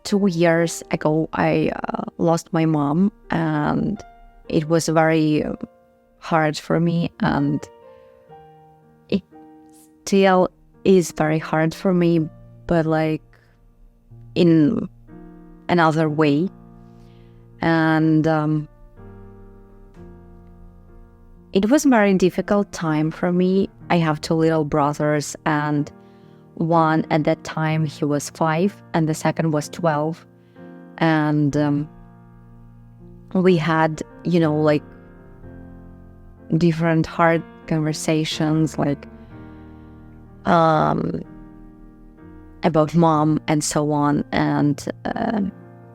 2 years ago, I lost my mom, and it was very hard for me, and it still is very hard for me, but like in another way. And it was a very difficult time for me. I have 2 little brothers, and one at that time, he was 5, and the second was 12. And we had, like different hard conversations, like about mom and so on. And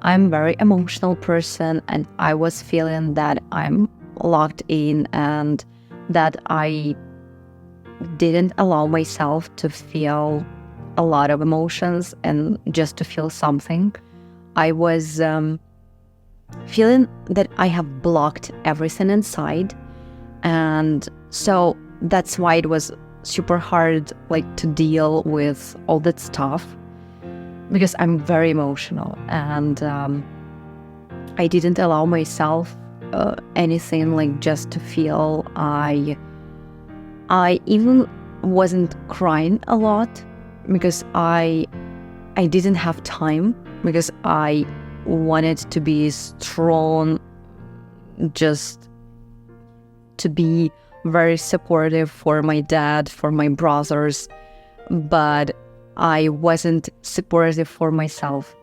I'm a very emotional person, and I was feeling that I'm locked in and that I didn't allow myself to feel a lot of emotions and just to feel something. I was feeling that I have blocked everything inside, and so that's why it was super hard, like, to deal with all that stuff, because I'm very emotional, and I didn't allow myself anything, like, just to feel. I even wasn't crying a lot because I didn't have time, because I wanted to be strong, just to be very supportive for my dad, for my brothers, but I wasn't supportive for myself.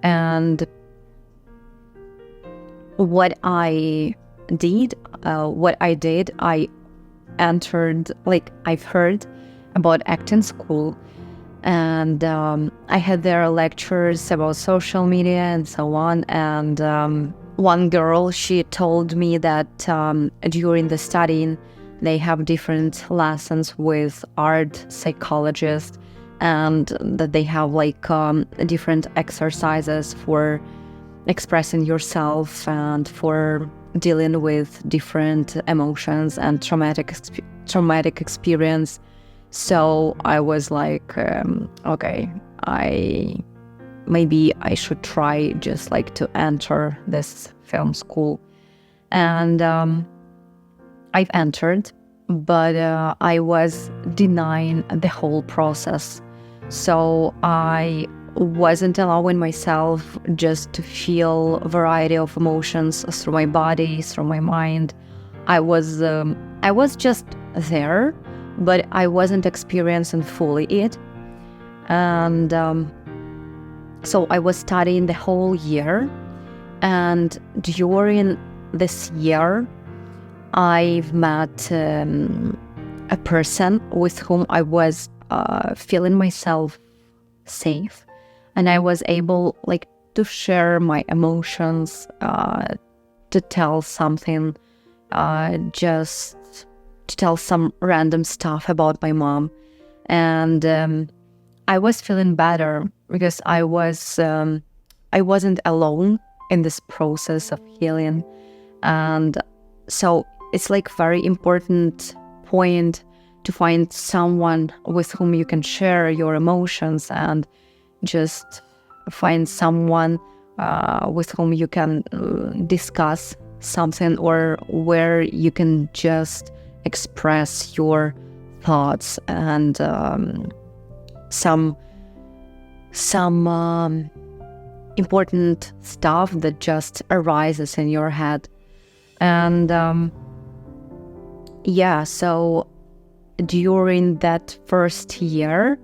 And what I did, I entered, like, I've heard about acting school, and I had their lectures about social media and so on. And one girl, she told me that during the studying, they have different lessons with art psychologists, and that they have like different exercises for expressing yourself and for dealing with different emotions and traumatic experience. So I was like, okay, maybe I should try just like to enter this film school. And I've entered, but I was denying the whole process. So I wasn't allowing myself just to feel a variety of emotions through my body, through my mind. I was just there, but I wasn't experiencing fully it. And so I was studying the whole year, and during this year, I've met a person with whom I was feeling myself safe, and I was able, like, to share my emotions, to tell something, just to tell some random stuff about my mom. And I was feeling better because I wasn't alone in this process of healing. And so it's like very important point to find someone with whom you can share your emotions, and just find someone with whom you can discuss something, or where you can just express your thoughts and some important stuff that just arises in your head. And so during that first year,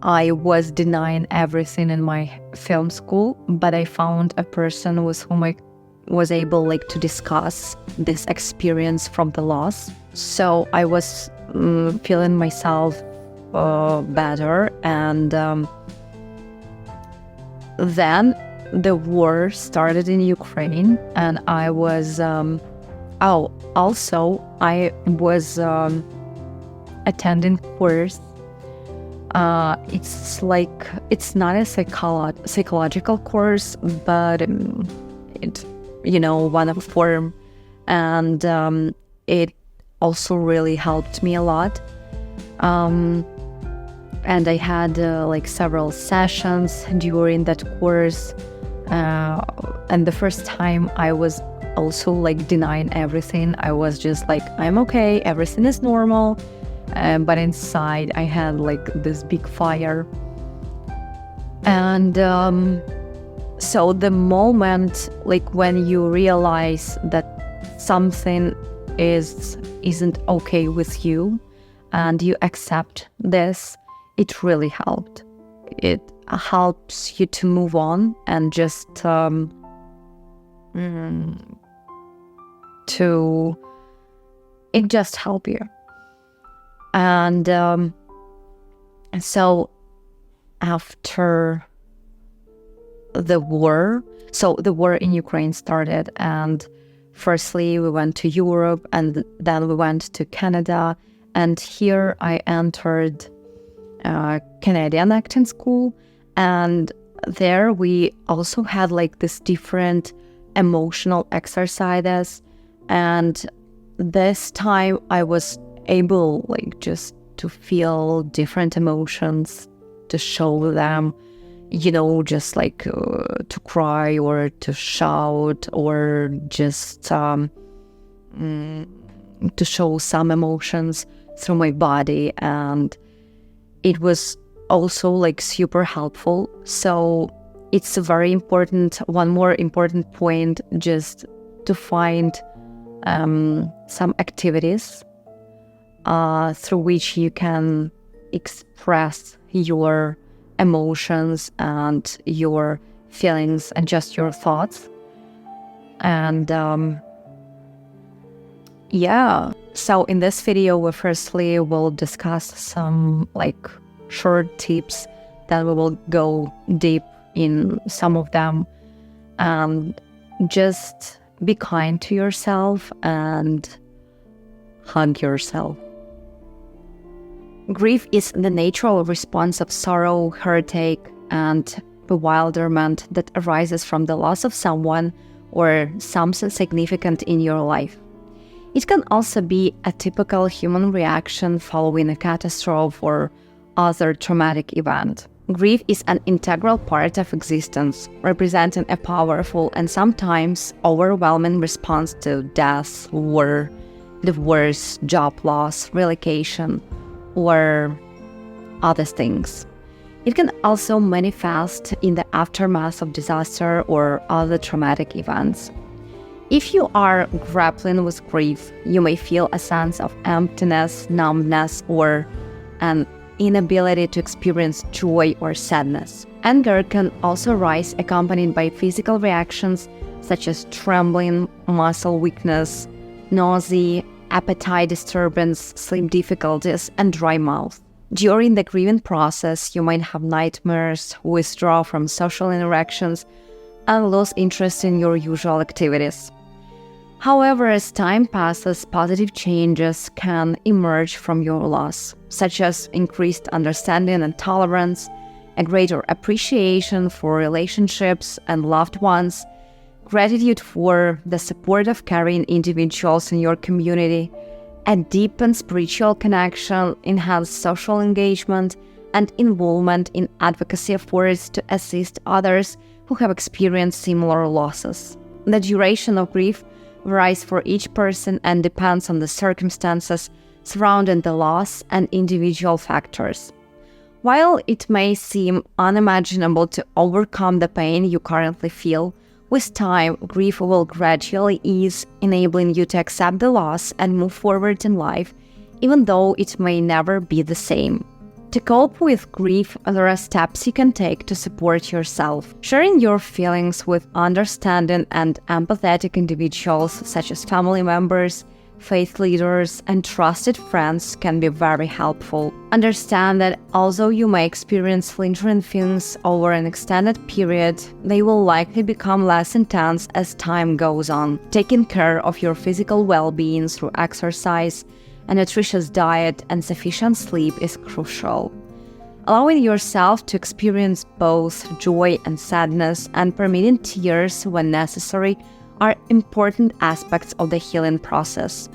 I was denying everything in my film school, but I found a person with whom I was able, like, to discuss this experience from the loss. So I was feeling myself better. And then the war started in Ukraine, and I was I was attending course. It's not a psychological course, but it, one of form, and it also really helped me a lot. And I had like several sessions during that course. And the first time I was also like denying everything. I was just like, I'm okay, everything is normal. But inside I had like this big fire. And so the moment, like when you realize that something isn't okay with you and you accept this, it really helped. It helps you to move on and just it just help you. And so after the war in Ukraine started, and firstly we went to Europe and then we went to Canada, and here I entered Canadian acting school, and there we also had like this different emotional exercises, and this time I was able like just to feel different emotions, to show them, just like to cry or to shout or just to show some emotions through my body. And it was also like super helpful. So it's a very important, one more important point, just to find some activities through which you can express your emotions and your feelings and just your thoughts. And so in this video we firstly will discuss some like short tips, then we will go deep in some of them. Just be kind to yourself and hug yourself. Grief is the natural response of sorrow, heartache, and bewilderment that arises from the loss of someone or something significant in your life. It can also be a typical human reaction following a catastrophe or other traumatic event. Grief is an integral part of existence, representing a powerful and sometimes overwhelming response to death, war, divorce, job loss, relocation, or other things. It can also manifest in the aftermath of disaster or other traumatic events. If you are grappling with grief, you may feel a sense of emptiness, numbness, or an inability to experience joy or sadness. Anger can also rise accompanied by physical reactions such as trembling, muscle weakness, nausea, appetite disturbance, sleep difficulties, and dry mouth. During the grieving process, you might have nightmares, withdraw from social interactions, and lose interest in your usual activities. However, as time passes, positive changes can emerge from your loss, such as increased understanding and tolerance, a greater appreciation for relationships and loved ones, gratitude for the support of caring individuals in your community, a deepened spiritual connection, enhanced social engagement, and involvement in advocacy efforts to assist others who have experienced similar losses. The duration of grief varies for each person and depends on the circumstances surrounding the loss and individual factors. While it may seem unimaginable to overcome the pain you currently feel, with time, grief will gradually ease, enabling you to accept the loss and move forward in life, even though it may never be the same. To cope with grief, there are steps you can take to support yourself. Sharing your feelings with understanding and empathetic individuals such as family members, faith leaders, and trusted friends can be very helpful. Understand that although you may experience lingering feelings over an extended period, they will likely become less intense as time goes on. Taking care of your physical well-being through exercise, a nutritious diet, and sufficient sleep is crucial. Allowing yourself to experience both joy and sadness and permitting tears when necessary are important aspects of the healing process.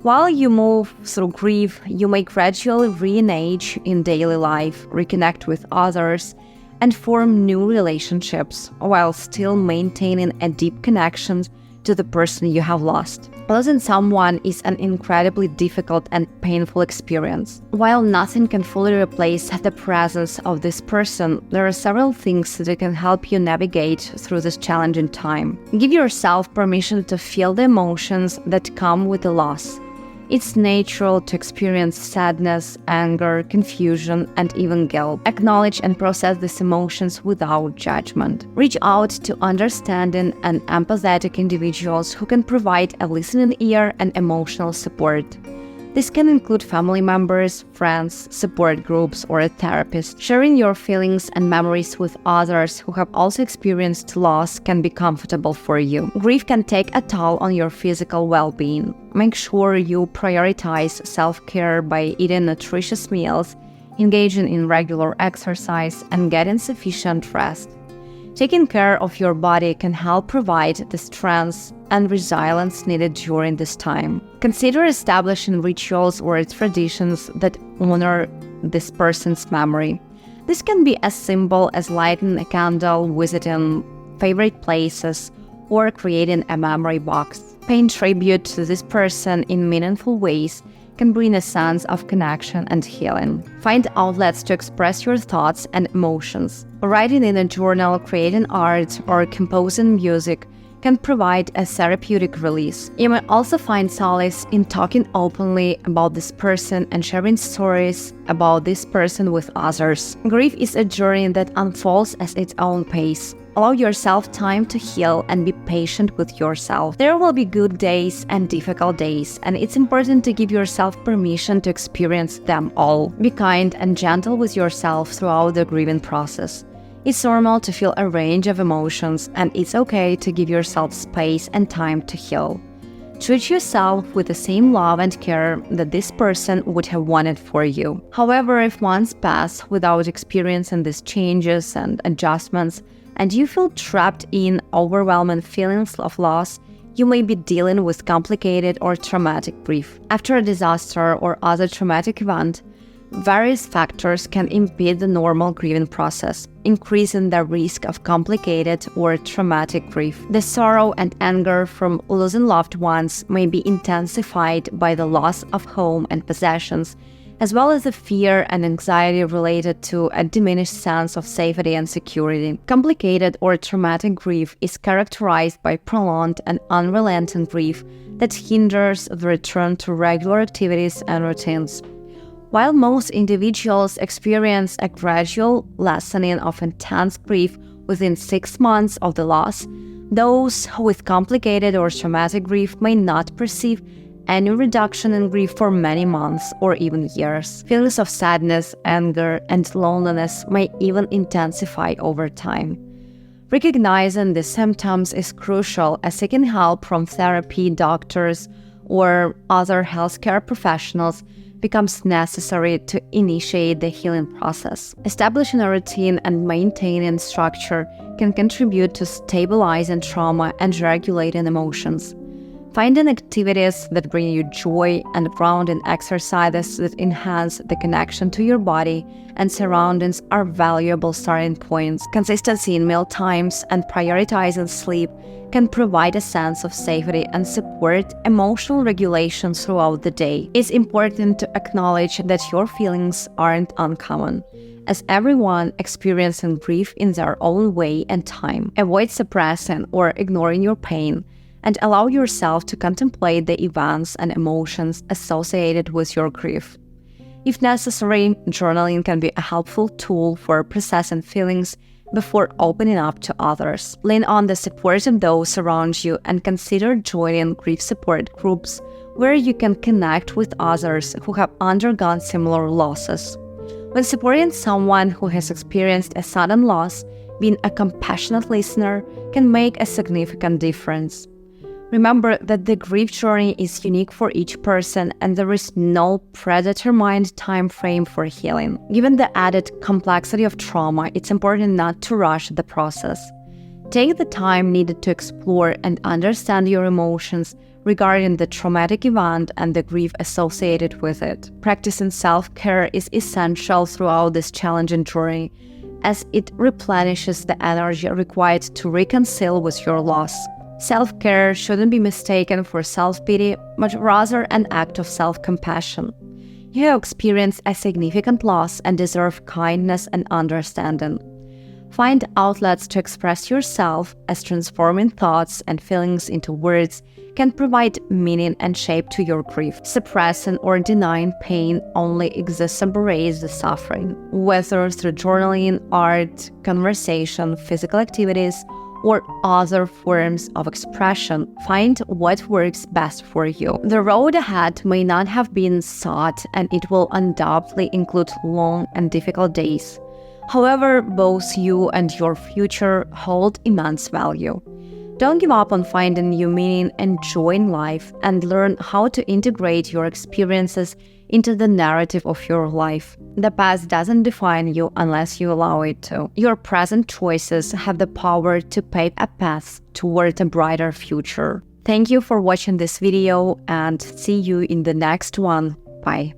While you move through grief, you may gradually re-engage in daily life, reconnect with others, and form new relationships while still maintaining a deep connection to the person you have lost. Losing someone is an incredibly difficult and painful experience. While nothing can fully replace the presence of this person, there are several things that can help you navigate through this challenging time. Give yourself permission to feel the emotions that come with the loss. It's natural to experience sadness, anger, confusion, and even guilt. Acknowledge and process these emotions without judgment. Reach out to understanding and empathetic individuals who can provide a listening ear and emotional support. This can include family members, friends, support groups, or a therapist. Sharing your feelings and memories with others who have also experienced loss can be comfortable for you. Grief can take a toll on your physical well-being. Make sure you prioritize self-care by eating nutritious meals, engaging in regular exercise, and getting sufficient rest. Taking care of your body can help provide the strength and resilience needed during this time. Consider establishing rituals or traditions that honor this person's memory. This can be as simple as lighting a candle, visiting favorite places, or creating a memory box. Paying tribute to this person in meaningful ways can bring a sense of connection and healing. Find outlets to express your thoughts and emotions. Writing in a journal, creating art, or composing music can provide a therapeutic release. You may also find solace in talking openly about this person and sharing stories about this person with others. Grief is a journey that unfolds at its own pace. Allow yourself time to heal and be patient with yourself. There will be good days and difficult days, and it's important to give yourself permission to experience them all. Be kind and gentle with yourself throughout the grieving process. It's normal to feel a range of emotions, and it's okay to give yourself space and time to heal. Treat yourself with the same love and care that this person would have wanted for you. However, if months pass without experiencing these changes and adjustments, and you feel trapped in overwhelming feelings of loss, you may be dealing with complicated or traumatic grief. After a disaster or other traumatic event, various factors can impede the normal grieving process, increasing the risk of complicated or traumatic grief. The sorrow and anger from losing loved ones may be intensified by the loss of home and possessions, as well as the fear and anxiety related to a diminished sense of safety and security. Complicated or traumatic grief is characterized by prolonged and unrelenting grief that hinders the return to regular activities and routines. While most individuals experience a gradual lessening of intense grief within 6 months of the loss, those with complicated or traumatic grief may not perceive any reduction in grief for many months or even years. Feelings of sadness, anger, and loneliness may even intensify over time. Recognizing the symptoms is crucial, as seeking help from therapy, doctors, or other healthcare professionals becomes necessary to initiate the healing process. Establishing a routine and maintaining structure can contribute to stabilizing trauma and regulating emotions. Finding activities that bring you joy and grounding exercises that enhance the connection to your body and surroundings are valuable starting points. Consistency in meal times and prioritizing sleep can provide a sense of safety and support emotional regulation throughout the day. It's important to acknowledge that your feelings aren't uncommon, as everyone experiencing grief in their own way and time. Avoid suppressing or ignoring your pain, and allow yourself to contemplate the events and emotions associated with your grief. If necessary, journaling can be a helpful tool for processing feelings before opening up to others. Lean on the support of those around you and consider joining grief support groups where you can connect with others who have undergone similar losses. When supporting someone who has experienced a sudden loss, being a compassionate listener can make a significant difference. Remember that the grief journey is unique for each person, and there is no predetermined time frame for healing. Given the added complexity of trauma, it's important not to rush the process. Take the time needed to explore and understand your emotions, regarding the traumatic event and the grief associated with it. Practicing self-care is essential throughout this challenging journey, as it replenishes the energy required to reconcile with your loss. Self-care shouldn't be mistaken for self-pity, but rather an act of self-compassion. You have experienced a significant loss and deserve kindness and understanding. Find outlets to express yourself, as transforming thoughts and feelings into words can provide meaning and shape to your grief. Suppressing or denying pain only exacerbates the suffering. Whether through journaling, art, conversation, physical activities, or other forms of expression, find what works best for you. The road ahead may not have been sought, and it will undoubtedly include long and difficult days. However, both you and your future hold immense value. Don't give up on finding new meaning and joy in life, and learn how to integrate your experiences into the narrative of your life. The past doesn't define you unless you allow it to. Your present choices have the power to pave a path toward a brighter future. Thank you for watching this video, and see you in the next one. Bye.